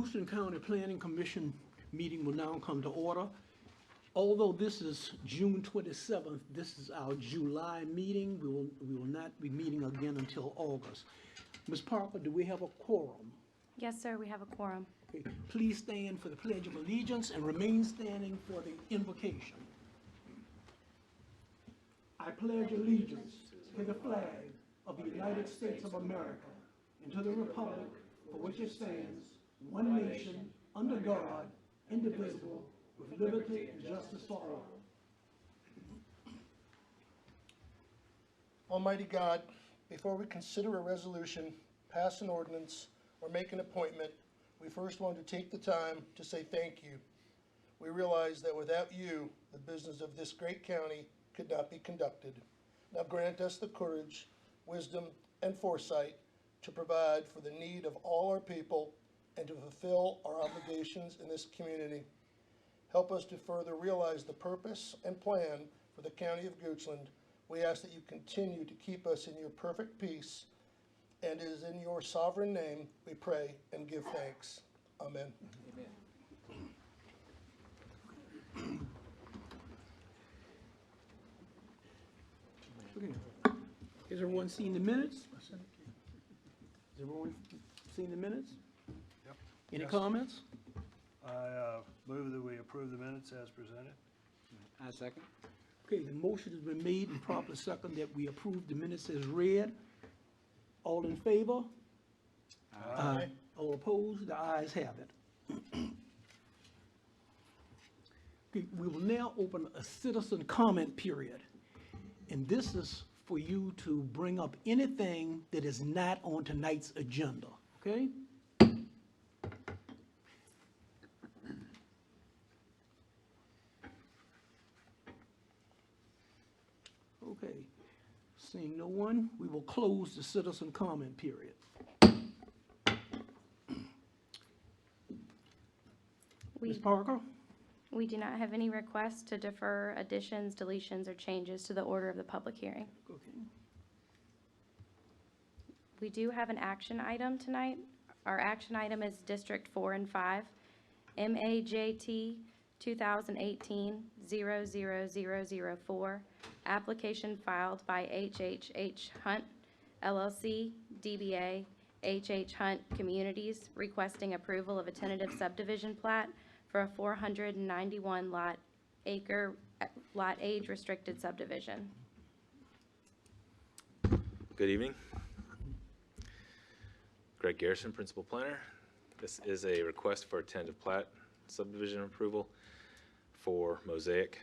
Goochland County Planning Commission meeting will now come to order. Although this is June 27th, this is our July meeting. We will not be meeting again until August. Ms. Parker, do we have a quorum? Yes, sir, we have a quorum. Okay, please stand for the Pledge of Allegiance and remain standing for the invocation. I pledge allegiance to the flag of the United States of America and to the republic for which it stands, one nation, under God, indivisible, with liberty and justice for all. Almighty God, before we consider a resolution, pass an ordinance, or make an appointment, we first want to take the time to say thank you. We realize that without you, the business of this great county could not be conducted. Now grant us the courage, wisdom, and foresight to provide for the need of all our people and to fulfill our obligations in this community. Help us to further realize the purpose and plan for the County of Goochland. We ask that you continue to keep us in your perfect peace, and it is in your sovereign name we pray and give thanks. Amen. Okay. Has everyone seen the minutes? Has everyone seen the minutes? Yep. Any Yes. comments? I move that we approve the minutes as presented. I second. Okay, the motion has been made and properly second that we approve the minutes as read. All in favor? Aye. All opposed? The ayes have it. Okay, we will now open a citizen comment period. And this is for you to bring up anything that is not on tonight's agenda, okay? Okay, seeing no one, we will close the citizen comment period. Ms. Parker? We do not have any requests to defer additions, deletions, or changes to the order of the public hearing. Okay. We do have an action item tonight. Our action item is District 4 and 5, MAJT 2018-00004, application filed by HHH Hunt LLC, DBA HH Hunt Communities, requesting approval of a tentative subdivision plat for a 491 lot age restricted subdivision. Good evening. Greg Garrison, Principal Planner. This is a request for a tentative plat subdivision approval for Mosaic.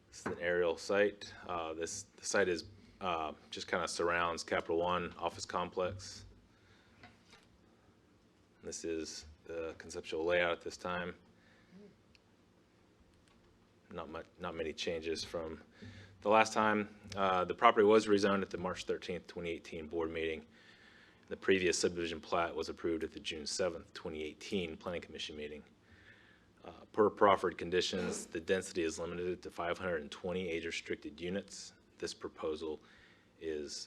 This is an aerial site. The site is just kind of surrounds Capital One office complex. This is the conceptual layout at this time. Not many changes from the last time. The property was rezoned at the March 13th, 2018 board meeting. The previous subdivision plat was approved at the June 7th, 2018 Planning Commission meeting. Per proffered conditions, the density is limited to 520 age-restricted units. This proposal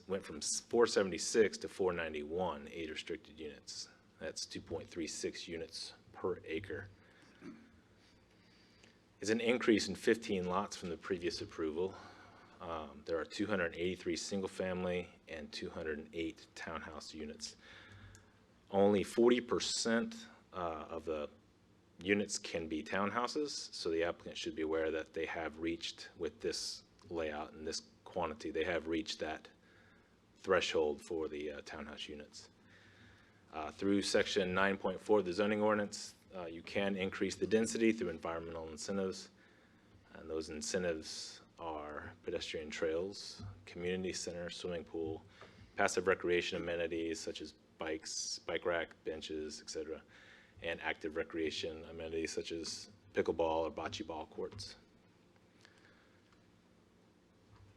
went from 476 to 491 age-restricted units. That's 2.36 units per acre. It's an increase in 15 lots from the previous approval. There are 283 single-family and 208 townhouse units. Only 40% of the units can be townhouses, so the applicant should be aware that they have reached, with this layout and this quantity, they have reached that threshold for the townhouse units. Through section 9.4 of the zoning ordinance, you can increase the density through environmental incentives, and those incentives are pedestrian trails, community center, swimming pool, passive recreation amenities such as bikes, bike rack, benches, etc., and active recreation amenities such as pickleball or bocce ball courts.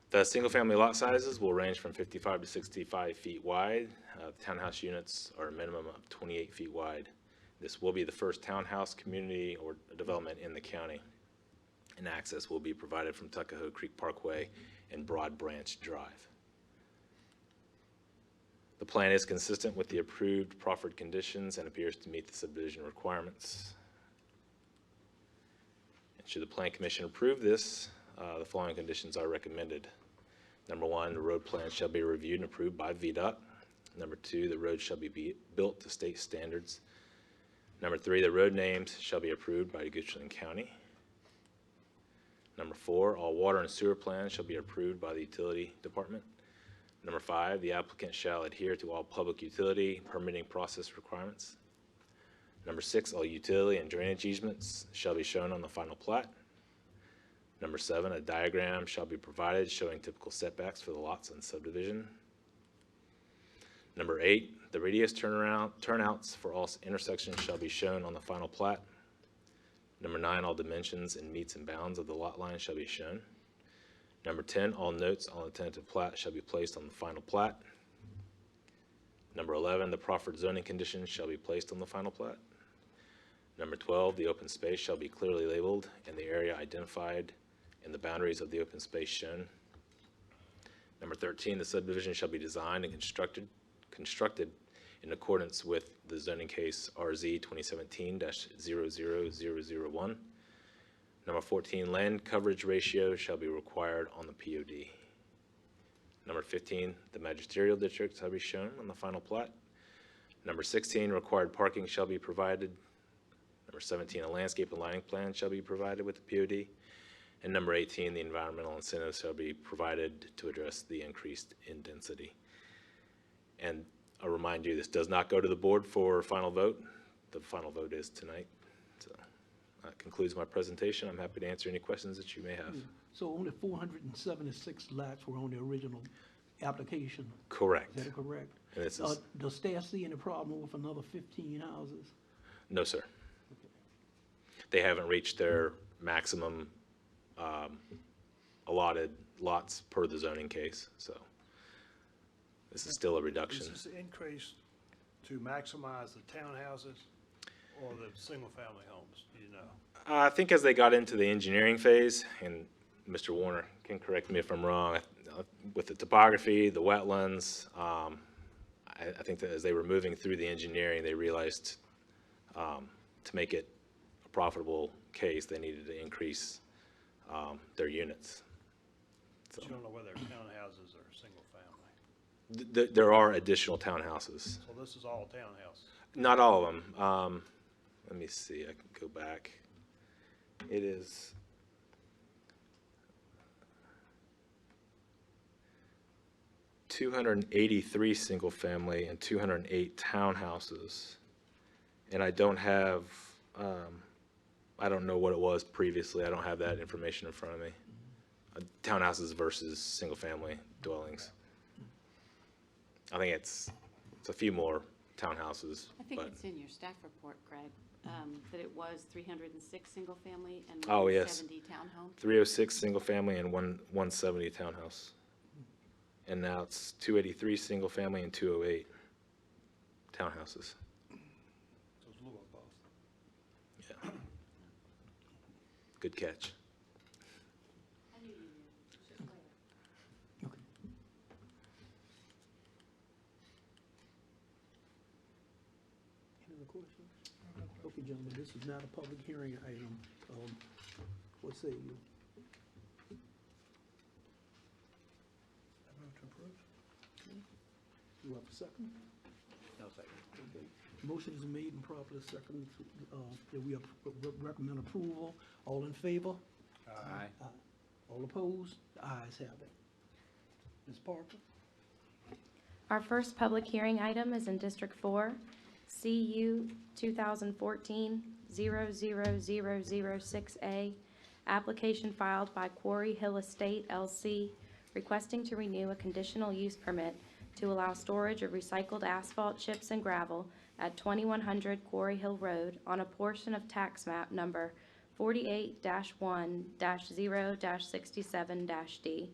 The single-family lot sizes will range from 55 to 65 feet wide. The townhouse units are a minimum of 28 feet wide. This will be the first townhouse community or development in the county, and access will be provided from Tuckahoe Creek Parkway and Broad Branch Drive. The plan is consistent with the approved proffered conditions and appears to meet the subdivision requirements. And should the Plan Commission approve this, the following conditions are recommended. Number one, the road plan shall be reviewed and approved by VDOT. Number two, the road shall be built to state standards. Number three, the road names shall be approved by Goochland County. Number four, all water and sewer plans shall be approved by the utility department. Number five, the applicant shall adhere to all public utility permitting process requirements. Number six, all utility and drainage easements shall be shown on the final plat. Number seven, a diagram shall be provided showing typical setbacks for the lots and subdivision. Number eight, the radius turnouts for all intersections shall be shown on the final plat. Number nine, all dimensions and meets and bounds of the lot line shall be shown. Number 10, all notes on the tentative plat shall be placed on the final plat. Number 11, the proffered zoning conditions shall be placed on the final plat. Number 12, the open space shall be clearly labeled and the area identified and the boundaries of the open space shown. Number 13, the subdivision shall be designed and constructed in accordance with the zoning case RZ 2017-00001. Number 14, land coverage ratio shall be required on the POD. Number 15, the magisterial district shall be shown on the final plat. Number 16, required parking shall be provided. Number 17, a landscape and lighting plan shall be provided with the POD. And number 18, the environmental incentives shall be provided to address the increased in density. And I'll remind you, this does not go to the board for final vote. The final vote is tonight. So that concludes my presentation. I'm happy to answer any questions that you may have. So only 476 lots were on the original application, Correct. is that correct? And this is, Does staff see any problem with another 15 houses? no, sir. They haven't reached their maximum allotted lots per the zoning case, so this is still a reduction. Is this increase to maximize the townhouses or the single-family homes, do you know? I think as they got into the engineering phase, and Mr. Warner can correct me if I'm wrong, with the topography, the wetlands, I think that as they were moving through the engineering, they realized to make it a profitable case, they needed to increase their units. So But you don't know whether they're townhouses or single-family. there are additional townhouses. So this is all townhouses. Not all of them. Let me see, I can go back. It is 283 single-family and 208 townhouses. And I don't have, I don't know what it was previously. I don't have that information in front of me. Townhouses versus single-family dwellings. I think it's a few more townhouses, I think but, it's in your staff report, Greg, that it was 306 single-family and Oh, yes. 170 townhomes. 306 single-family and 170 townhouse. And now it's 283 single-family and 208 townhouses. So it's a little of both. Yeah. Good catch. Any other questions? Okay, gentlemen, this is not a public hearing item. What say you? I move to approve. You have a second? No second. Okay. Motion is made and properly second, that we recommend approval. All in favor? Aye. All opposed? The ayes have it. Ms. Parker? Our first public hearing item is in District 4, CU 2014-00006A, application filed by Quarry Hill Estate LC, requesting to renew a conditional use permit to allow storage of recycled asphalt chips and gravel at 2100 Quarry Hill Road on a portion of tax map number 48-1-0-67-D.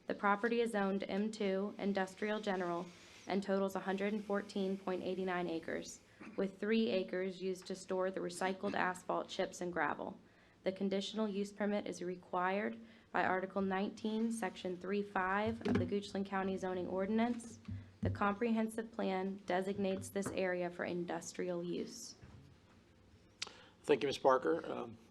The property is zoned M2 Industrial General and totals 114.89 acres, with 3 acres used to store the recycled asphalt chips and gravel. The conditional use permit is required by Article 19, Section 3.5 of the Goochland County zoning ordinance. The comprehensive plan designates this area for industrial use. Thank you, Ms. Parker.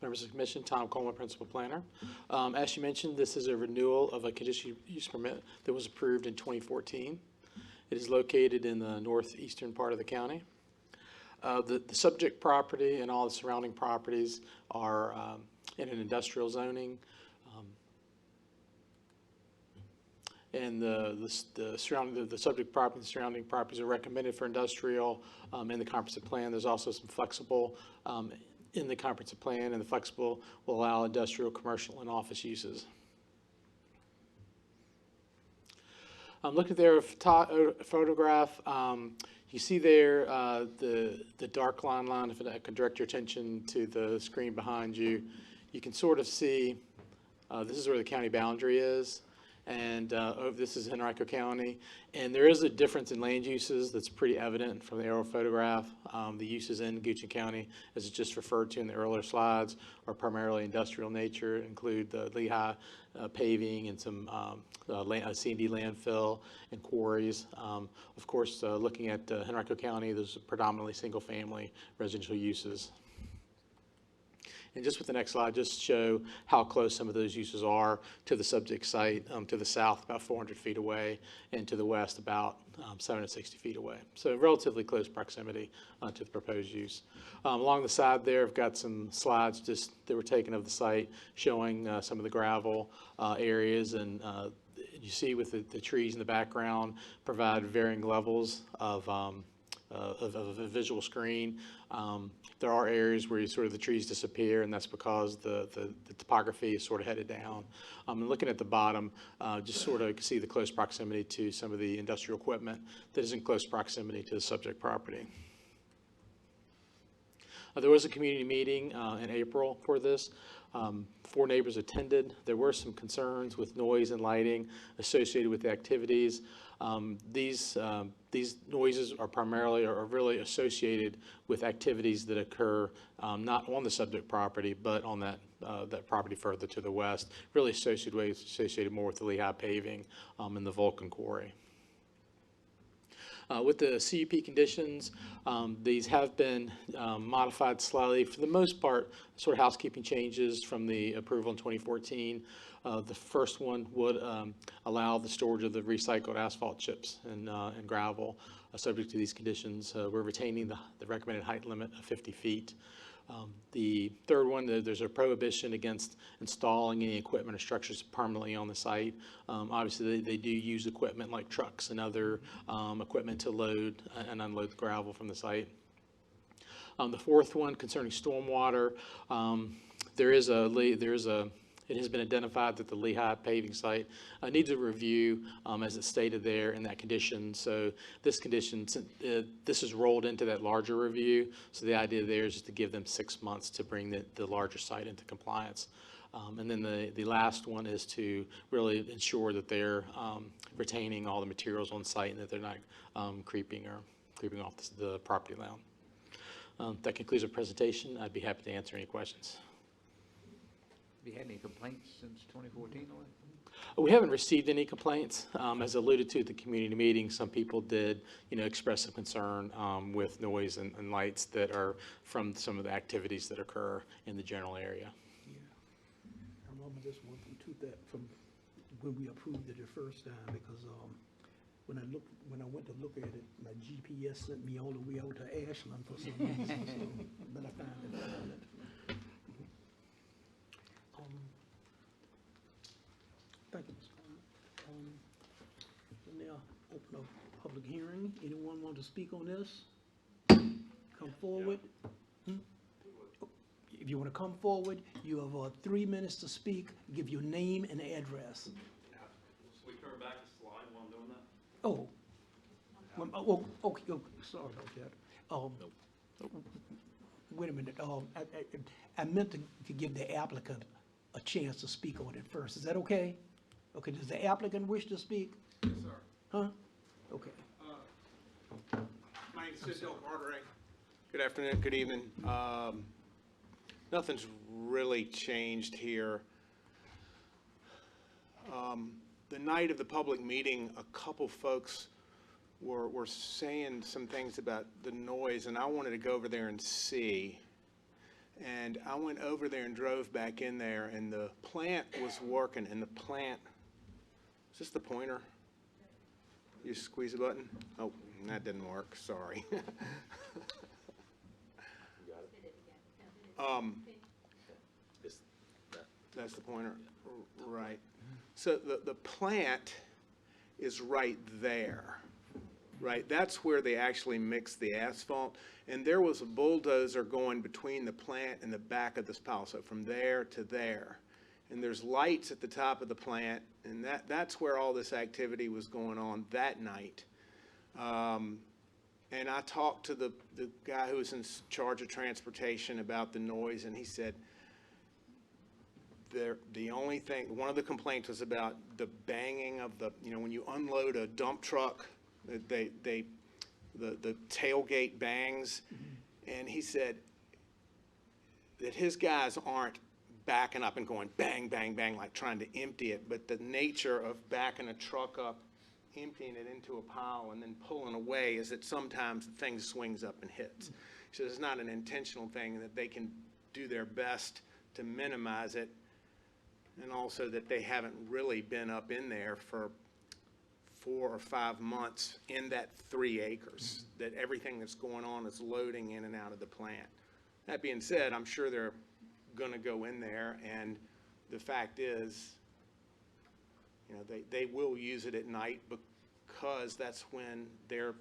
Members of the commission, Tom Coleman, Principal Planner. As you mentioned, this is a renewal of a conditional use permit that was approved in 2014. It is located in the northeastern part of the county. The subject property and all the surrounding properties are in an industrial zoning. And the subject property and surrounding properties are recommended for industrial in the comprehensive plan. There's also some flexible in the comprehensive plan, and the flexible will allow industrial, commercial, and office uses. Look at their photograph. You see there the dark line, if I can direct your attention to the screen behind you, you can sort of see this is where the county boundary is. And this is Henrico County, and there is a difference in land uses that's pretty evident from the aerial photograph. The uses in Goochland County, as it's just referred to in the earlier slides, are primarily industrial nature, include the Lehigh paving and some C&D landfill and quarries. Of course, looking at Henrico County, there's predominantly single-family residential uses. And just with the next slide, just show how close some of those uses are to the subject site. To the south, about 400 feet away, and to the west, about 760 feet away. So relatively close proximity to the proposed use. Along the side there, I've got some slides just that were taken of the site showing some of the gravel areas, and you see with the trees in the background provide varying levels of a visual screen. There are areas where the trees disappear, and that's because the topography is sort of headed down. And looking at the bottom, just sort of see the close proximity to some of the industrial equipment that is in close proximity to the subject property. There was a community meeting in April for this. 4 neighbors attended. There were some concerns with noise and lighting associated with the activities. These noises are really associated with activities that occur not on the subject property, but on that property further to the west, really associated more with the Lehigh paving and the Vulcan quarry. With the CUP conditions, these have been modified slightly. For the most part, sort of housekeeping changes from the approval in 2014. The first one would allow the storage of the recycled asphalt chips and gravel. Subject to these conditions, we're retaining the recommended height limit of 50 feet. The third one, there's a prohibition against installing any equipment or structures permanently on the site. Obviously, they do use equipment like trucks and other equipment to load and unload the gravel from the site. The fourth one, concerning stormwater, it has been identified that the Lehigh paving site needs a review, as it's stated there in that condition. So this condition, this is rolled into that larger review. So the idea there is just to give them 6 months to bring the larger site into compliance. And then the last one is to really ensure that they're retaining all the materials on site and that they're not creeping off the property line. That concludes our presentation. I'd be happy to answer any questions. Have you had any complaints since 2014 on it? We haven't received any complaints. As alluded to at the community meeting, some people did, express some concern with noise and lights that are from some of the activities that occur in the general area. Yeah. I remember this one from when we approved it the first time, because when I went to look at it, my GPS sent me all the way out to Ashland for some reason, so, but I found it. Thank you, Mr. Coleman. We'll now open a public hearing. Anyone want to speak on this? Come forward. If you want to come forward, you have 3 minutes to speak. Give your name and address. Should we turn back the slide while I'm doing that? Okay, sorry about that. Wait a minute, I meant to give the applicant a chance to speak on it first. Is that okay? Okay, does the applicant wish to speak? Yes, sir. Huh? Okay. My name is Sid Del Carteret. Good afternoon, good evening. Nothing's really changed here. The night of the public meeting, a couple folks were saying some things about the noise, and I wanted to go over there and see. And I went over there and drove back in there, and the plant was working, and the plant, is this the pointer? You squeeze the button? Oh, that didn't work, sorry. That's the pointer, right. So the plant is right there, right? That's where they actually mix the asphalt. And there was a bulldozer going between the plant and the back of this pile, so from there to there. And there's lights at the top of the plant, and that's where all this activity was going on that night. And I talked to the guy who was in charge of transportation about the noise, and he said, the only thing, one of the complaints was about the banging of the, when you unload a dump truck, the tailgate bangs. And he said that his guys aren't backing up and going bang, bang, bang, like trying to empty it, but the nature of backing a truck up, emptying it into a pile and then pulling away is that sometimes the thing swings up and hits. So it's not an intentional thing, that they can do their best to minimize it. And also that they haven't really been up in there for 4 or 5 months in that 3 acres, that everything that's going on is loading in and out of the plant. That being said, I'm sure they're gonna go in there, and the fact is, they will use it at night because that's when they're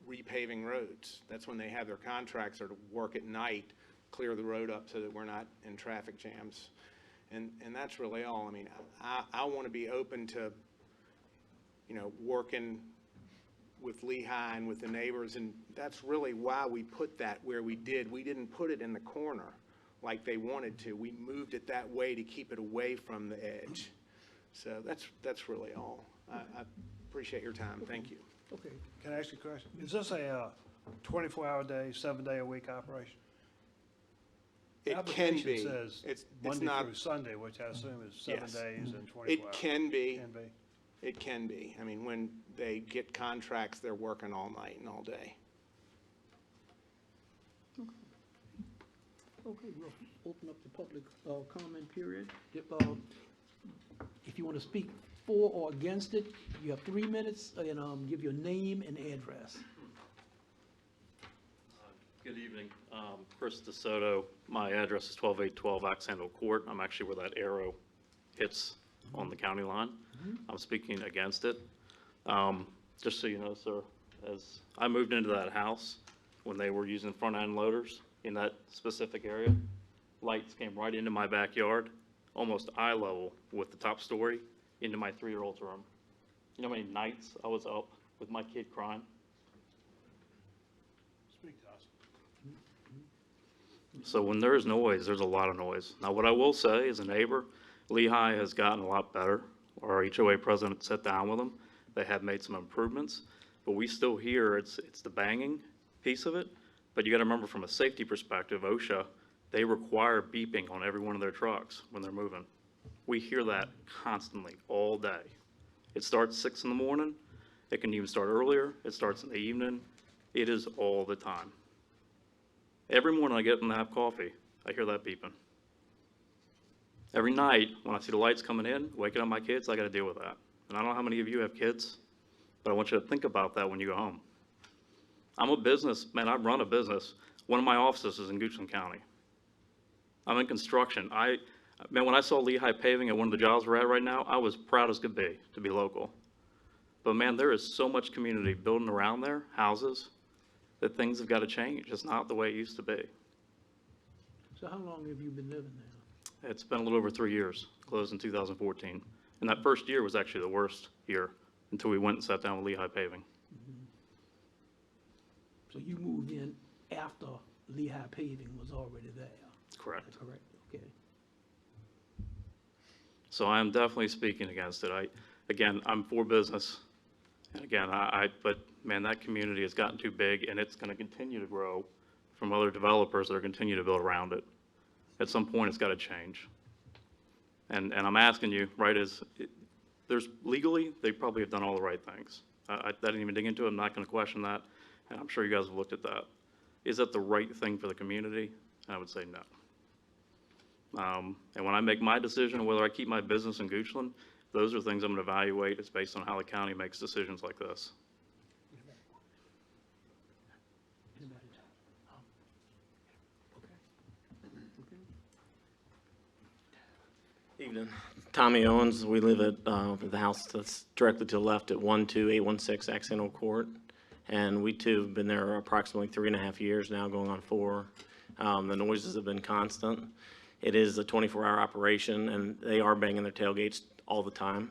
repaving roads. That's when they have their contracts are to work at night, clear the road up so that we're not in traffic jams. And that's really all. I mean, I want to be open to, working with Lehigh and with the neighbors, and that's really why we put that where we did. We didn't put it in the corner like they wanted to. We moved it that way to keep it away from the edge. So that's really all. I appreciate your time. Thank you. Okay. Can I ask you a question? Is this a 24-hour day, 7-day-a-week operation? It can be. Application says It's Monday not. through Sunday, which I assume is 7 Yes. days and 24 It hours. can be. Can be. It can be. I mean, when they get contracts, they're working all night and all day. Okay, we'll open up the public comment period. If you want to speak for or against it, you have 3 minutes, and give your name and address. Good evening. Chris DeSoto. My address is 12812 Axandel Court. I'm actually where that arrow hits on the county line. I'm speaking against it. Just so you know, sir, as I moved into that house, when they were using front-end loaders in that specific area, lights came right into my backyard, almost eye level with the top story, into my 3-year-old's room. You know how many nights I was up with my kid crying? Speak to us. So when there is noise, there's a lot of noise. Now, what I will say as a neighbor, Lehigh has gotten a lot better. Our HOA president sat down with them. They have made some improvements, but we still hear it's the banging piece of it. But you got to remember, from a safety perspective, OSHA, they require beeping on every one of their trucks when they're moving. We hear that constantly, all day. It starts 6 in the morning. It can even start earlier. It starts in the evening. It is all the time. Every morning I get up and have coffee, I hear that beeping. Every night, when I see the lights coming in, waking up my kids, I got to deal with that. And I don't know how many of you have kids, but I want you to think about that when you go home. I'm a businessman. I run a business. One of my offices is in Goochland County. I'm in construction. Man, when I saw Lehigh Paving at one of the jobs we're at right now, I was proud as could be to be local. But man, there is so much community building around there, houses, that things have got to change. It's not the way it used to be. So how long have you been living there? It's been a little over 3 years, closed in 2014. And that first year was actually the worst year until we went and sat down with Lehigh Paving. So you moved in after Lehigh Paving was already there? Correct. Correct, okay. So I am definitely speaking against it. Again, I'm for business. And again, but man, that community has gotten too big, and it's going to continue to grow from other developers that are continue to build around it. At some point, it's got to change. And I'm asking you, right, there's legally, they probably have done all the right things. I didn't even dig into it. I'm not going to question that. And I'm sure you guys have looked at that. Is that the right thing for the community? I would say no. And when I make my decision on whether I keep my business in Goochland, those are things I'm going to evaluate. It's based on how the county makes decisions like this. Evening. Tommy Owens. We live at the house that's directly to the left at 12816 Accidental Court. And we too have been there approximately 3.5 years now, going on 4. The noises have been constant. It is a 24-hour operation, and they are banging their tailgates all the time.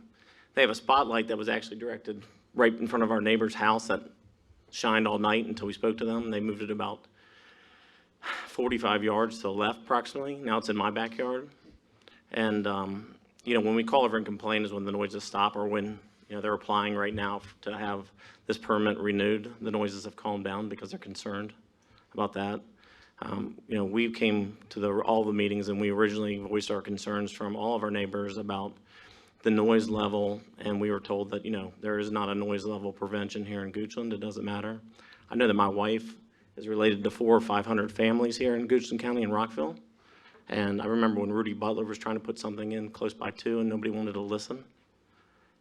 They have a spotlight that was actually directed right in front of our neighbor's house that shined all night until we spoke to them. They moved it about 45 yards to the left approximately. Now it's in my backyard. And, you know, when we call over and complain is when the noises stop, or when, you know, they're applying right now to have this permit renewed. The noises have calmed down because they're concerned about that. You know, we came to all the meetings, and we originally voiced our concerns from all of our neighbors about the noise level, and we were told that, you know, there is not a noise level prevention here in Goochland. It doesn't matter. I know that my wife is related to 400 or 500 families here in Goochland County and Rockville. And I remember when Rudy Butler was trying to put something in close by too, and nobody wanted to listen.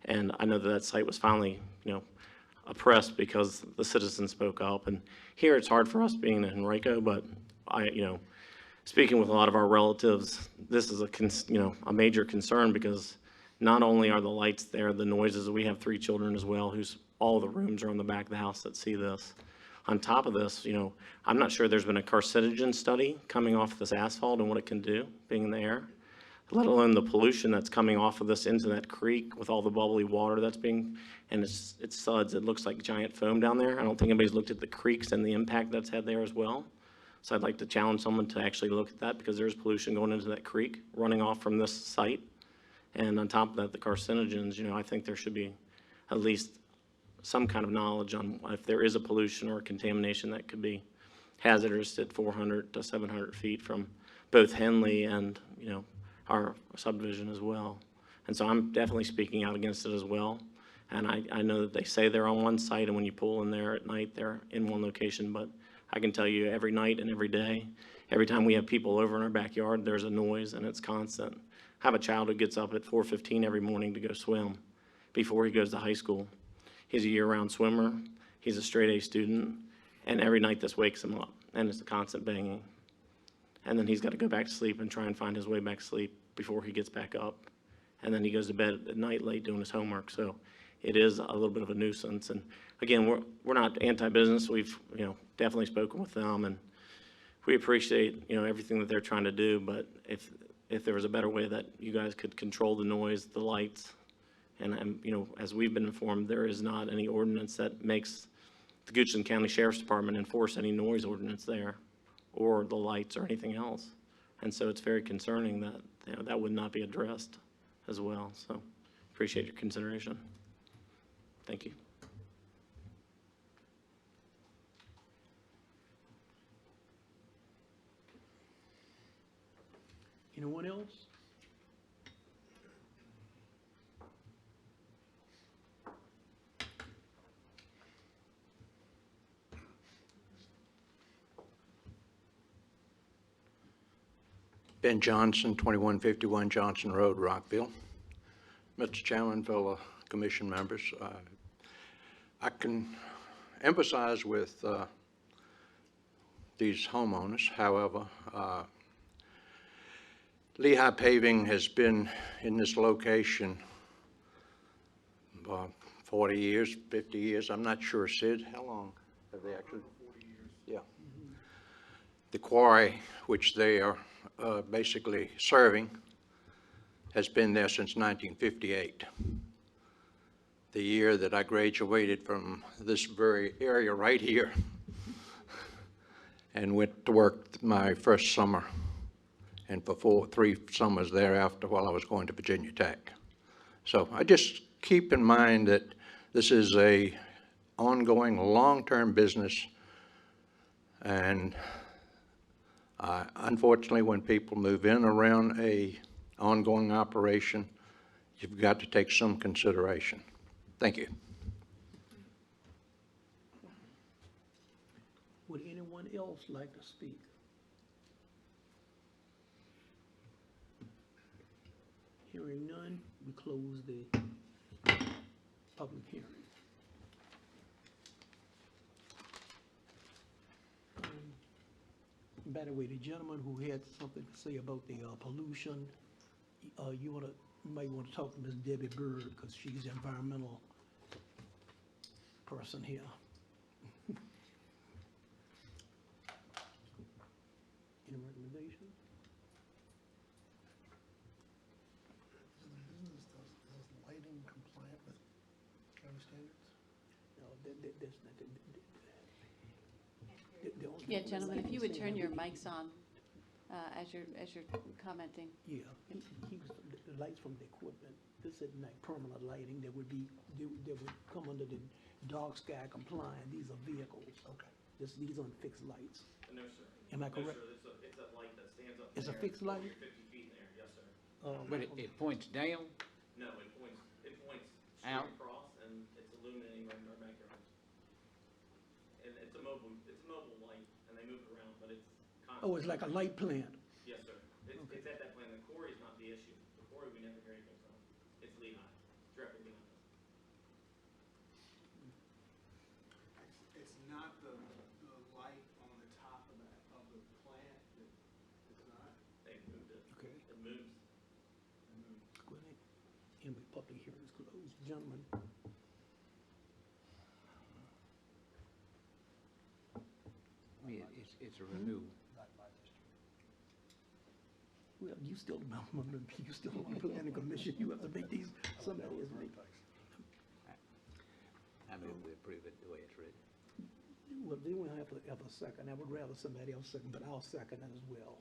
And I know that that site was finally, you know, oppressed because the citizens spoke up. And here it's hard for us being in Henrico, but you know, speaking with a lot of our relatives, this is a major concern, because not only are the lights there, the noises. We have 3 children as well, whose all the rooms are on the back of the house that see this. On top of this, you know, I'm not sure there's been a carcinogen study coming off this asphalt and what it can do being in the air, let alone the pollution that's coming off of this into that creek with all the bubbly water that's being, and it suds. It looks like giant foam down there. I don't think anybody's looked at the creeks and the impact that's had there as well. So I'd like to challenge someone to actually look at that, because there's pollution going into that creek running off from this site. And on top of that, the carcinogens, you know, I think there should be at least some kind of knowledge on if there is a pollution or a contamination that could be hazardous at 400 to 700 feet from both Henley and, you know, our subdivision as well. And so I'm definitely speaking out against it as well. And I know that they say they're on one site, and when you pull in there at night, they're in one location. But I can tell you every night and every day, every time we have people over in our backyard, there's a noise, and it's constant. I have a child who gets up at 4:15 every morning to go swim before he goes to high school. He's a year-round swimmer. He's a straight-A student. And every night this wakes him up, and it's a constant banging. And then he's got to go back to sleep and try and find his way back to sleep before he gets back up. And then he goes to bed at night late doing his homework. So it is a little bit of a nuisance. And again, we're not anti-business. We've, you know, definitely spoken with them, and we appreciate, you know, everything that they're trying to do. But if there was a better way that you guys could control the noise, the lights, and you know, as we've been informed, there is not any ordinance that makes the Goochland County Sheriff's Department enforce any noise ordinance there, or the lights or anything else. And so it's very concerning that, you know, that would not be addressed as well. So appreciate your consideration. Thank you. Anyone else? Ben Johnson, 2151 Johnson Road, Rockville. Mr. Chairman, fellow commission members, I can empathize with these homeowners. However, Lehigh Paving has been in this location 40 years, 50 years. I'm not sure, Sid, how long have they actually? 40 years. Yeah. The quarry, which they are basically serving, has been there since 1958. The year that I graduated from this very area right here and went to work my first summer, and for 3 summers thereafter while I was going to Virginia Tech. So I just keep in mind that this is a ongoing long-term business, and unfortunately when people move in around a ongoing operation, you've got to take some consideration. Thank you. Would anyone else like to speak? Hearing none, we close the public hearing. By the way, the gentleman who had something to say about the pollution, you might want to talk to Ms. Debbie Bird, because she's the environmental person here. Any recommendations? Is lighting compliant with county standards? No, that's not, the only- Yeah, gentlemen, if you would turn your mics on as you're commenting. Yeah, he was, the lights from the equipment, this isn't like permanent lighting, that would come under the dark sky compliant, these are vehicles. Okay. These aren't fixed lights. No, sir. Am I correct? It's a light that stands up. It's a fixed light? 50 feet in there, yes, sir. But it points down? No, it points Out. straight across, and it's illuminating right in our backyards. And it's a mobile light, and they move it around, but it's constant. Oh, it's like a light plant. Yes, sir. It's at that plan. The quarry is not the issue. The quarry, we never hear anything from. It's Lehigh, directly behind us. It's not the light on the top of the plant, it's not? They moved it. Okay. It moves. Go ahead. Anyway, public hearing is closed. Gentlemen, I mean, it's a renewal. well, you still on the planning commission, you have to make these, somebody has to make. I move we approve it the way it's written. Well, they won't have to have a second. I would rather somebody else second, but I'll second it as well.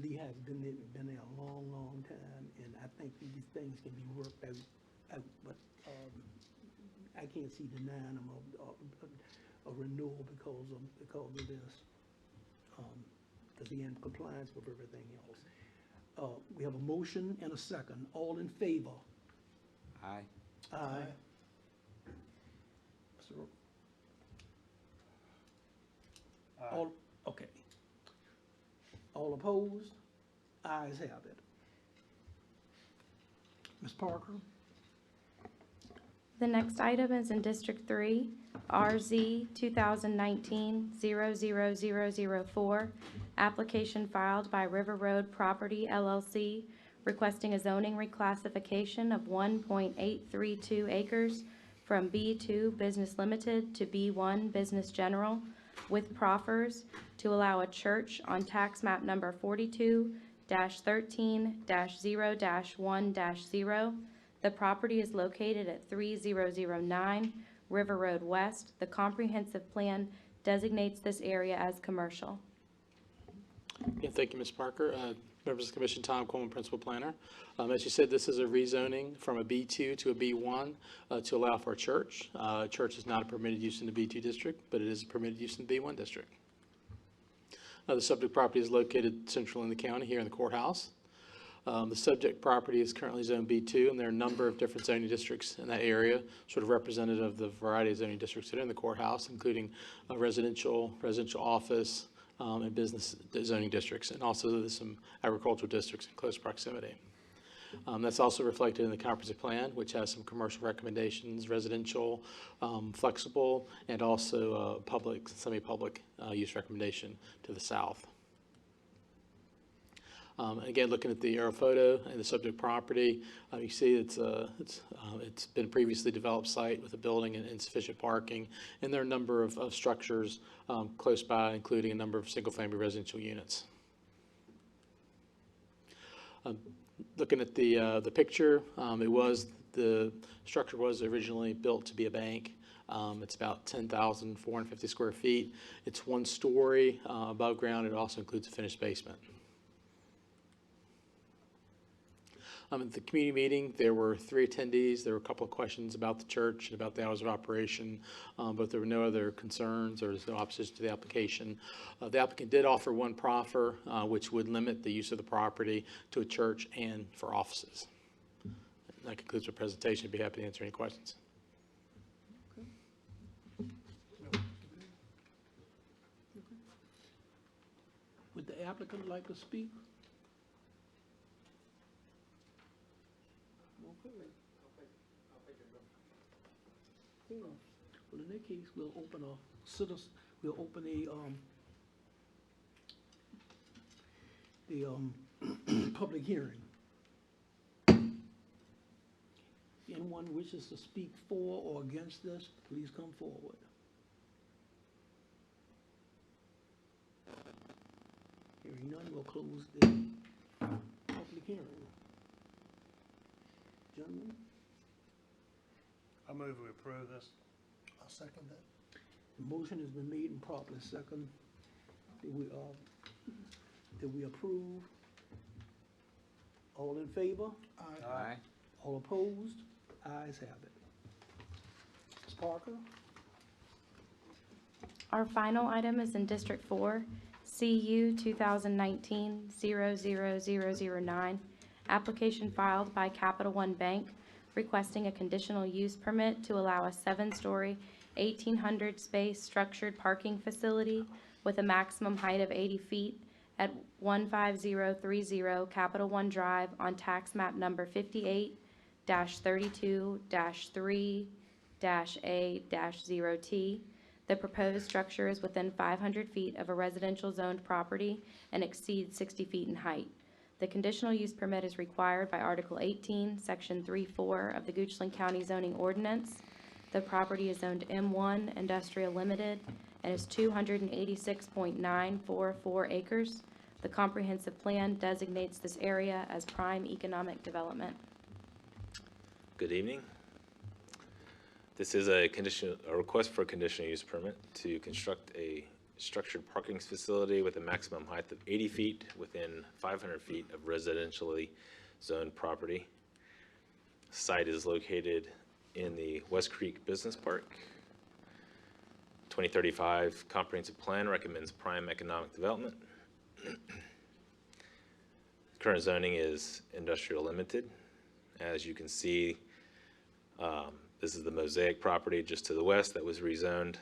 Lee has been there a long, long time, and I think these things can be worked out, but I can't see denying them a renewal because of this. Because he in compliance with everything else. We have a motion and a second. All in favor? Aye. Aye. So, all, okay. All opposed? Ayes have it. Ms. Parker? The next item is in District 3, RZ 2019-00004, application filed by River Road Property LLC requesting a zoning reclassification of 1.832 acres from B2 Business Limited to B1 Business General with proffers to allow a church on tax map number 42-13-0-1-0. The property is located at 3009 River Road West. The comprehensive plan designates this area as commercial. Yeah, thank you, Ms. Parker. Members of the Commission, Tom Coleman, Principal Planner. As you said, this is a rezoning from a B2 to a B1 to allow for a church. Church is not a permitted use in the B2 district, but it is a permitted use in the B1 district. The subject property is located central in the county, here in the courthouse. The subject property is currently zone B2, and there are a number of different zoning districts in that area, sort of representative of the variety of zoning districts that are in the courthouse, including residential office, and business zoning districts, and also there's some agricultural districts in close proximity. That's also reflected in the comprehensive plan, which has some commercial recommendations, residential, flexible, and also public, semi-public use recommendation to the south. Again, looking at the aerial photo and the subject property, you see it's been a previously developed site with a building and sufficient parking, and there are a number of structures close by, including a number of single-family residential units. Looking at the picture, the structure was originally built to be a bank. It's about 10,450 square feet. It's one story above ground. It also includes a finished basement. At the community meeting, there were 3 attendees. There were a couple of questions about the church and about the hours of operation, but there were no other concerns or no opposition to the application. The applicant did offer one proffer, which would limit the use of the property to a church and for offices. That concludes our presentation. I'd be happy to answer any questions. Would the applicant like to speak? Okay. Well, in that case, we'll open a public hearing. Anyone wishes to speak for or against this, please come forward. Hearing none, we'll close the public hearing. Gentlemen, I move we approve this. I'll second that. the motion has been made and properly second. Did we approve? All in favor? Aye. All opposed? Ayes have it. Ms. Parker? Our final item is in District 4, CU 2019-00009, application filed by Capital One Bank requesting a conditional use permit to allow a 7-story, 1,800 space structured parking facility with a maximum height of 80 feet at 15030 Capital One Drive on tax map number 58-32-3-A-0T. The proposed structure is within 500 feet of a residential zoned property and exceeds 60 feet in height. The conditional use permit is required by Article 18, Section 3-4 of the Goochland County Zoning Ordinance. The property is zoned M1 Industrial Limited and is 286.944 acres. The comprehensive plan designates this area as prime economic development. Good evening. This is a request for a conditional use permit to construct a structured parking facility with a maximum height of 80 feet within 500 feet of residentially zoned property. Site is located in the West Creek Business Park. 2035 comprehensive plan recommends prime economic development. Current zoning is industrial limited. As you can see, this is the Mosaic property just to the west that was rezoned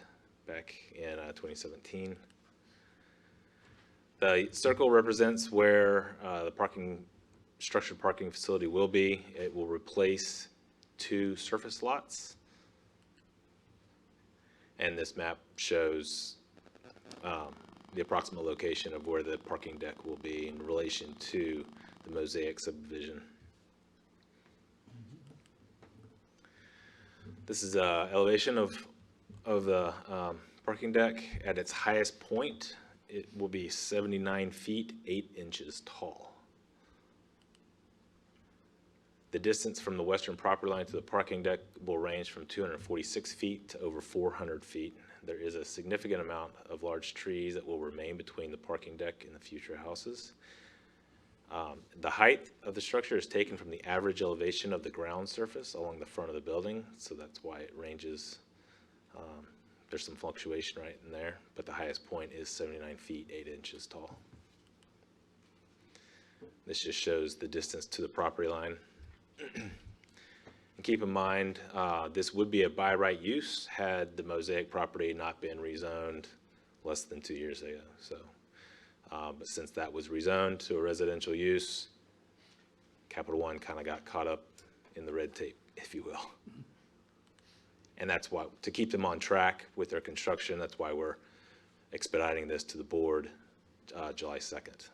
back in 2017. The circle represents where the structured parking facility will be. It will replace 2 surface lots. And this map shows the approximate location of where the parking deck will be in relation to the Mosaic subdivision. This is elevation of the parking deck. At its highest point, it will be 79 feet, 8 inches tall. The distance from the western property line to the parking deck will range from 246 feet to over 400 feet. There is a significant amount of large trees that will remain between the parking deck and the future houses. The height of the structure is taken from the average elevation of the ground surface along the front of the building, so that's why it ranges. There's some fluctuation right in there, but the highest point is 79 feet, 8 inches tall. This just shows the distance to the property line. And keep in mind, this would be a by right use had the Mosaic property not been rezoned less than 2 years ago. So, but since that was rezoned to a residential use, Capital One kind of got caught up in the red tape, if you will. And that's why, to keep them on track with their construction, that's why we're expediting this to the board July 2nd.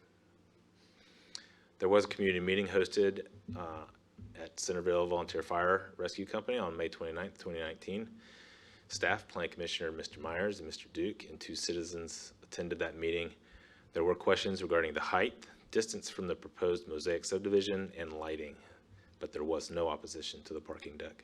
There was a community meeting hosted at Centerville Volunteer Fire Rescue Company on May 29th, 2019. Staff, Plan Commissioner Mr. Myers and Mr. Duke, and 2 citizens attended that meeting. There were questions regarding the height, distance from the proposed Mosaic subdivision, and lighting, but there was no opposition to the parking deck.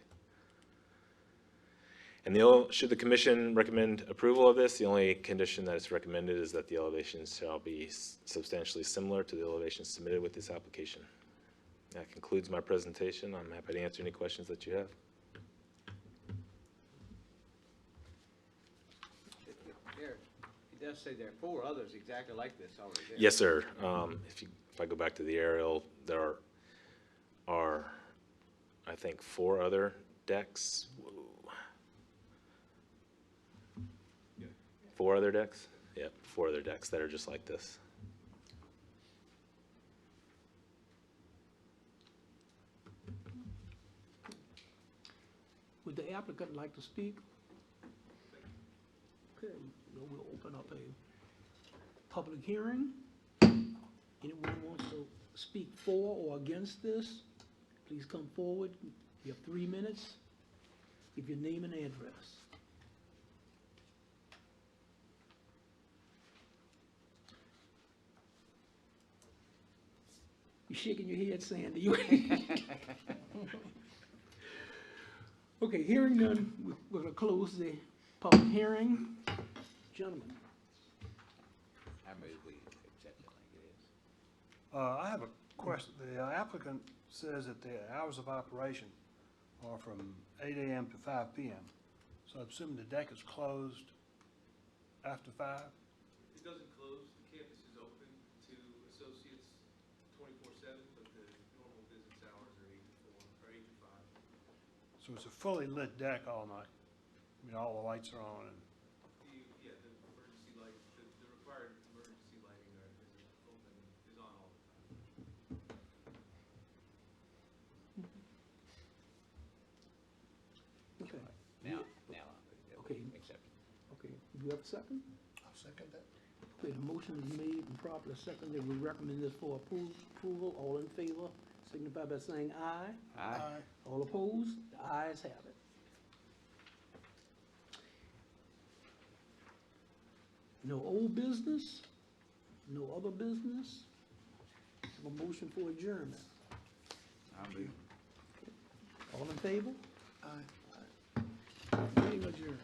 And should the commission recommend approval of this, the only condition that is recommended is that the elevations shall be substantially similar to the elevations submitted with this application. That concludes my presentation. I'm happy to answer any questions that you have. There, it does say there are 4 others exactly like this already there. Yes, sir. If I go back to the aerial, there are, I think, 4 other decks. 4 other decks? Yep, 4 other decks that are just like this. Would the applicant like to speak? Okay, we'll open up a public hearing. Anyone wants to speak for or against this, please come forward. You have 3 minutes. Give your name and address. You're shaking your head, Sandy. Okay, hearing none, we're gonna close the public hearing. Gentlemen, I move we accept it like it is. I have a question. The applicant says that the hours of operation are from 8 AM to 5 PM. So I'm assuming the deck is closed after 5? It doesn't close, the campus is open to associates 24/7, but the normal business hours are 8 to 4, or 8 to 5. So it's a fully lit deck all night? I mean, all the lights are on and, The emergency light, the required emergency lighting is on all the time. okay, Now I move that Okay. we accept it. okay, do you have a second? I'll second that. Okay, the motion is made and properly seconded. We recommend this for approval. All in favor, signify by saying aye. Aye. All opposed? The ayes have it. No old business? No other business? Have a motion for adjournment. I move. All in favor? Aye. Meeting adjourned.